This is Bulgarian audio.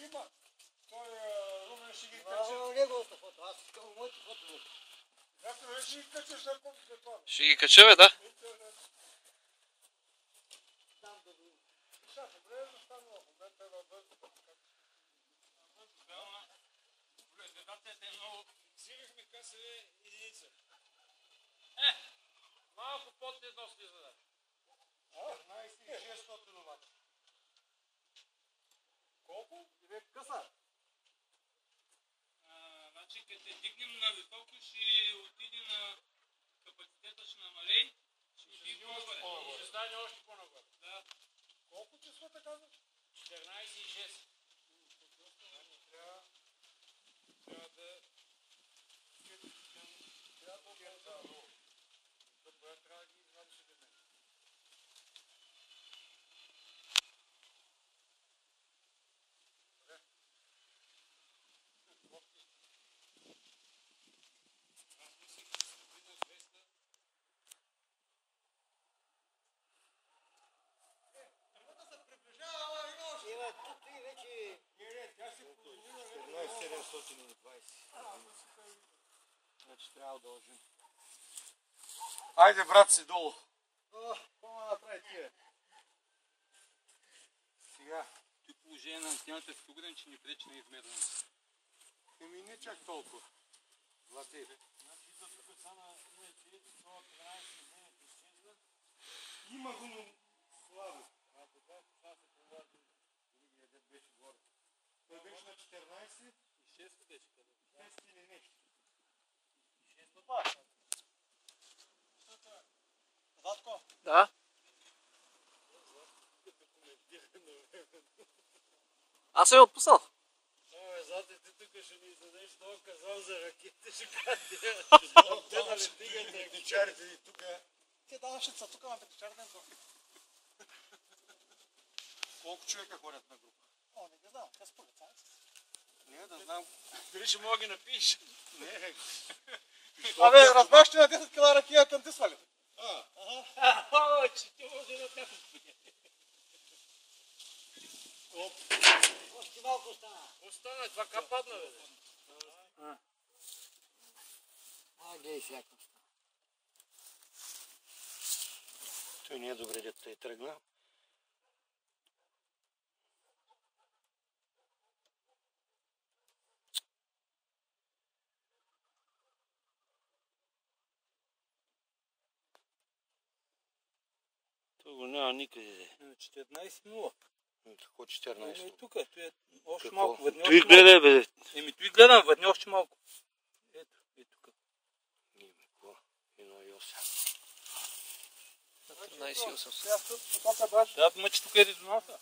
има. Той Румен ще ги качи. Неговото фото, аз искам моето фото. Зато ще ги качиш на компютър. Ще ги кача, бе, да. Сега, добре е застанало. В момента е във въздуха. Дебатът е много... Взимахме КСВ единица. Малко под едно слиза, да. 15,600 обаче. Колко? 9 къса. Значи, като те дигнем на високо, ще отиде на капацитета, ще намалей. Ще стане още по-нагоре. Да. Колко числата казваш? 14,6. Трябва да... Трябва да ги извадиш от мен. Има тук и вече... Тя се половина. 720. Значи трябва да удължим. Айде, брат си, долу. Какво направи тия? Сега. При положение на антената е сигурен, че ни пречи на измерване. Еми не чак толкова. Златей. Значи за тук стана 12,9 изчезва. Има го, но слабо. А така, сега се провади. Другия дет беше горе. Той беше на 14. И 6 беше къде. 6 или нещо. 6 опаша. Златко? Да. Аз съм я отпуснал. Злате, ти тук ще ни издадеш много казал за ракетите, ще кажете. Те да не дигате. Петичарите и тук. Те даваше са тук на петичарите. Колко човека ходят на група? О, не ги знам, те са полицайци. Не, да знам. Дали ще мога ги напиш? Не. Абе, разбраш, че на 10 кила ракия към ти свали. Че ти може да те Още малко остана. остана. Това как падна, бе? Гледай сега какво стана. Той не е добре, дето тъй тръгна. Това го няма никъде. 14,0. Какво 14? Еми тук, той е още Какво? малко. Въдни Той още гледай, бе. малко. Еми той гледам, въдни още малко. Ето, е тук. Ниме, какво? 1,8. 13,800. Сега тук посока баш. Да, мъчи тук е резонанса.